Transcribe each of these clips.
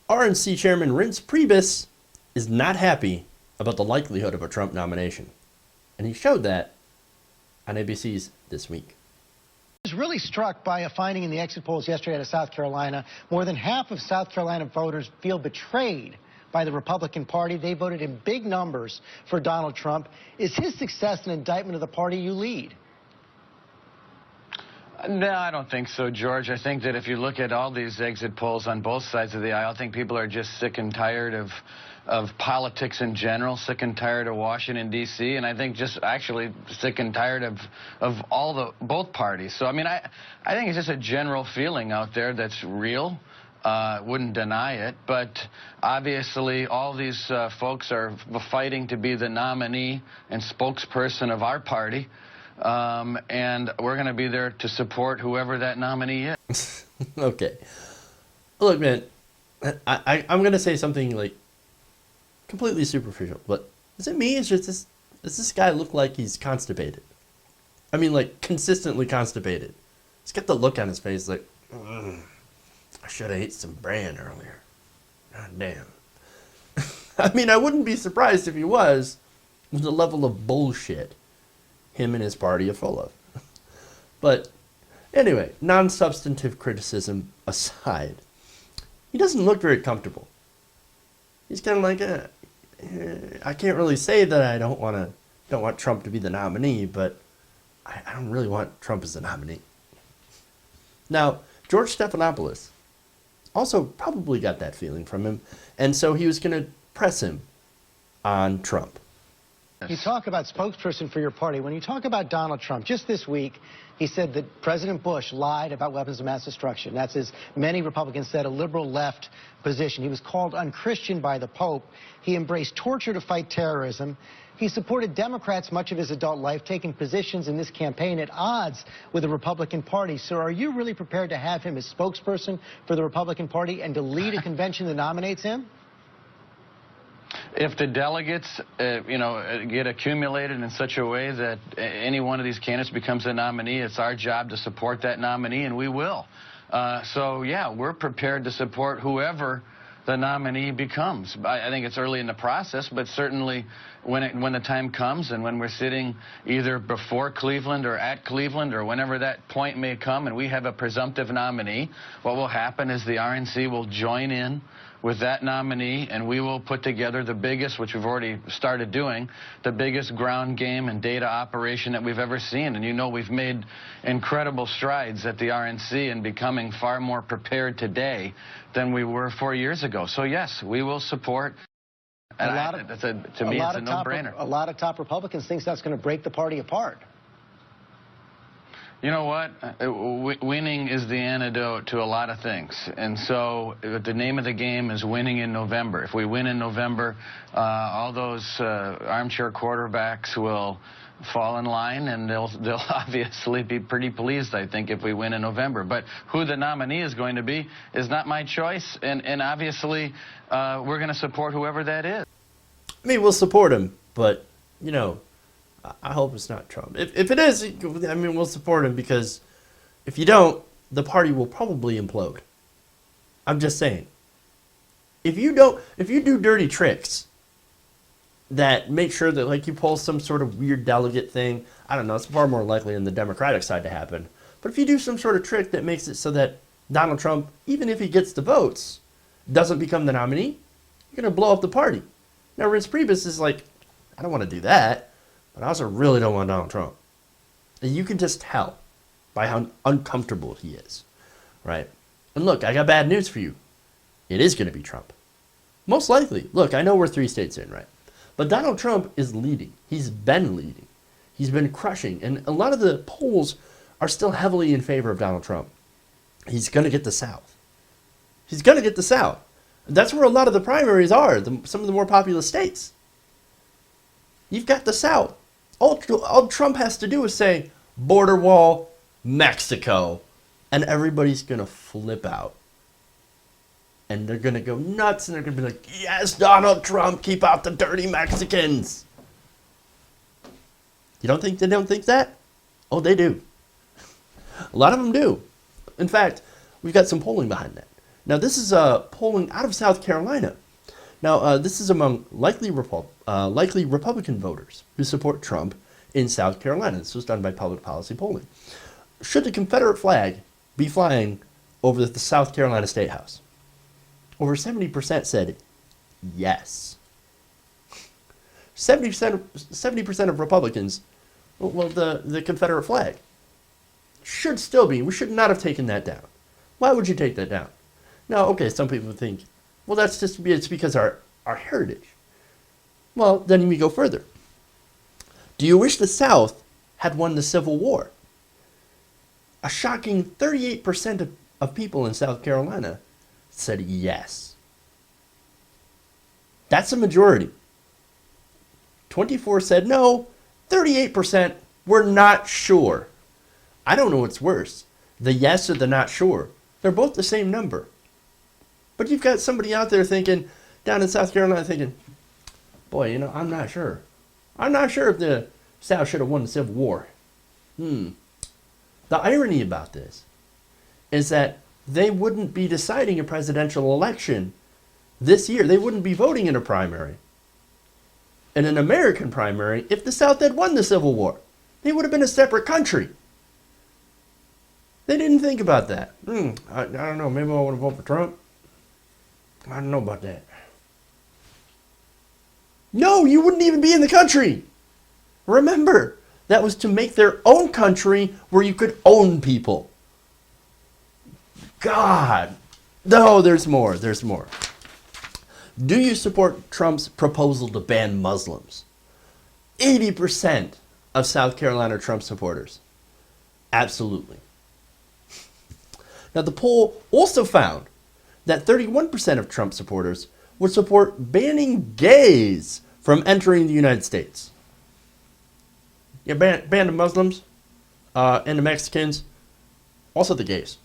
RNC Chairman Reince Pribeus is not happy about the likelihood of a Trump nomination. And he showed that on ABC's This Week. I was really struck by a finding in the exit polls yesterday out of South Carolina. More than half of South Carolina voters feel betrayed by the Republican Party. They voted in big numbers for Donald Trump. Is his success an indictment of the party you lead? No, I don't think so, George. I think that if you look at all these exit polls on both sides of the aisle, I think people are just sick and tired of politics in general, sick and tired of Washington, D.C., and I think just actually sick and tired of both parties. So, I mean, I think it's just a general feeling out there that's real. Wouldn't deny it, but obviously all these folks are fighting to be the nominee and spokesperson of our party. And we're going to be there to support whoever that nominee is. Okay. Look, man, I'm going to say something like completely superficial, but is it me? Does this guy look like he's constipated? I mean, like, consistently constipated. He's got the look on his face like, I should have ate some bran earlier. God damn. I mean, I wouldn't be surprised if he was, with the level of bullshit him and his party are full of. But anyway, non-substantive criticism aside, he doesn't look very comfortable. He's kind of like, I can't really say that I don't want Trump to be the nominee, but I don't really want Trump as the nominee. Now, George Stephanopoulos also probably got that feeling from him, and so he was going to press him on Trump. You talk about spokesperson for your party. When you talk about Donald Trump, just this week, he said that President Bush lied about weapons of mass destruction. That's, as many Republicans said, a liberal left position. He was called unchristian by the Pope. He embraced torture to fight terrorism. He supported Democrats much of his adult life, taking positions in this campaign at odds with the Republican Party. So are you really prepared to have him as spokesperson for the Republican Party and to lead a convention that nominates him? If the delegates, get accumulated in such a way that any one of these candidates becomes a nominee, it's our job to support that nominee, and we will. So, yeah, we're prepared to support whoever the nominee becomes. I think it's early in the process, but certainly when the time comes and when we're sitting either before Cleveland or at Cleveland or whenever that point may come and we have a presumptive nominee, what will happen is the RNC will join in with that nominee, and we will put together the biggest, which we've already started doing, the biggest ground game and data operation that we've ever seen. And you know we've made incredible strides at the RNC in becoming far more prepared today than we were 4 years ago. So, yes, we will support. And to me, it's a no-brainer. A lot of top Republicans think that's going to break the party apart. You know what? Winning is the antidote to a lot of things. And so the name of the game is winning in November. If we win in November, all those armchair quarterbacks will fall in line, and they'll obviously be pretty pleased, I think, if we win in November. But who the nominee is going to be is not my choice, and obviously we're going to support whoever that is. I mean, we'll support him, but, you know, I hope it's not Trump. If it is, I mean, we'll support him, because if you don't, the party will probably implode. I'm just saying. If you do dirty tricks that make sure that, like, you pull some sort of weird delegate thing, I don't know, it's far more likely on the Democratic side to happen. But if you do some sort of trick that makes it so that Donald Trump, even if he gets the votes, doesn't become the nominee, you're going to blow up the party. Now, Reince Pribeus is like, I don't want to do that. But I also really don't want Donald Trump. And you can just tell by how uncomfortable he is, right? And look, I got bad news for you. It is going to be Trump. Most likely. Look, I know we're 3 states in, right? But Donald Trump is leading. He's been leading. He's been crushing. And a lot of the polls are still heavily in favor of Donald Trump. He's going to get the South. He's going to get the South. That's where a lot of the primaries are, some of the more populous states. You've got the South. All Trump has to do is say, border wall, Mexico, and everybody's going to flip out. And they're going to go nuts, and they're going to be like, yes, Donald Trump, keep out the dirty Mexicans. You don't think they don't think that? Oh, they do. A lot of them do. In fact, we've got some polling behind that. Now, this is polling out of South Carolina. Now, this is among likely Republican voters who support Trump in South Carolina. This was done by public policy polling. Should the Confederate flag be flying over the South Carolina State House? Over 70% said yes. 70% of Republicans, well, the Confederate flag should still be. We should not have taken that down. Why would you take that down? Now, okay, some people think, well, that's just it's because our heritage. Well, then we go further. Do you wish the South had won the Civil War? A shocking 38% of people in South Carolina said yes. That's a majority. 24 said no. 38% were not sure. I don't know what's worse, the yes or the not sure. They're both the same number. But you've got somebody out there thinking, down in South Carolina thinking, boy, I'm not sure. I'm not sure if the South should have won the Civil War. The irony about this is that they wouldn't be deciding a presidential election this year. They wouldn't be voting in a primary, in an American primary, if the South had won the Civil War. They would have been a separate country. They didn't think about that. I don't know. Maybe I want to vote for Trump. I don't know about that. No, you wouldn't even be in the country. Remember, that was to make their own country where you could own people. God. No, there's more. There's more. Do you support Trump's proposal to ban Muslims? 80% of South Carolina Trump supporters. Absolutely. Now, the poll also found that 31% of Trump supporters would support banning gays from entering the United States. Yeah, ban the Muslims and the Mexicans, also the gays.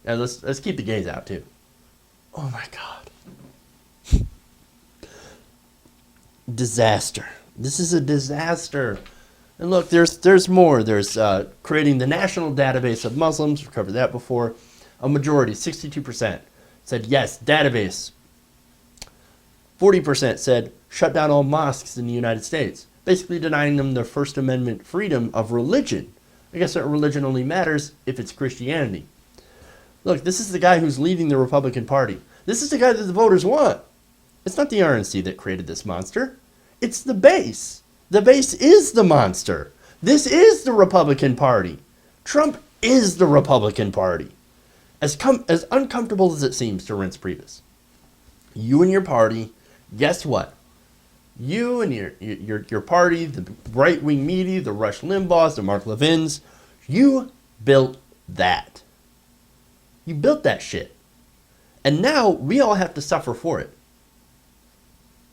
And let's keep the gays out too. Oh my God. Disaster. This is a disaster. And look, there's more. There's creating the national database of Muslims. We've covered that before. A majority, 62%, said yes, database. 40% said shut down all mosques in the United States, basically denying them their First Amendment freedom of religion. I guess that religion only matters if it's Christianity. Look, this is the guy who's leading the Republican Party. This is the guy that the voters want. It's not the RNC that created this monster. It's the base. The base is the monster. This is the Republican Party. Trump is the Republican Party. As uncomfortable as it seems to Reince Pribeus, you and your party, guess what? You and your party, the right-wing media, the Rush Limbaughs, the Mark Levins, you built that. You built that shit. And now we all have to suffer for it.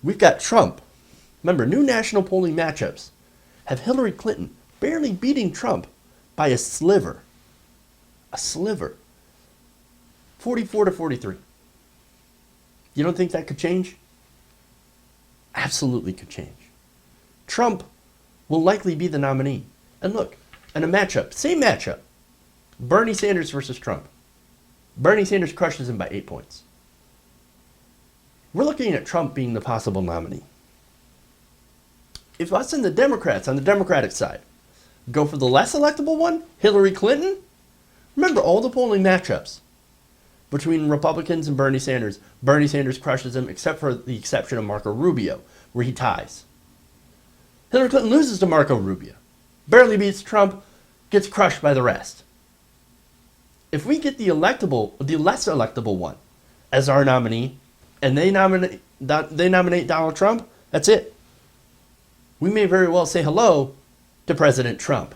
We've got Trump. Remember, new national polling matchups have Hillary Clinton barely beating Trump by a sliver. A sliver. 44 to 43. You don't think that could change? Absolutely could change. Trump will likely be the nominee. And look, in a matchup, same matchup, Bernie Sanders versus Trump. Bernie Sanders crushes him by 8 points. We're looking at Trump being the possible nominee. If us and the Democrats on the Democratic side go for the less electable one, Hillary Clinton, remember all the polling matchups between Republicans and Bernie Sanders crushes him, except for the exception of Marco Rubio, where he ties. Hillary Clinton loses to Marco Rubio, barely beats Trump, gets crushed by the rest. If we get the less electable one as our nominee, and they nominate Donald Trump, that's it. We may very well say hello to President Trump.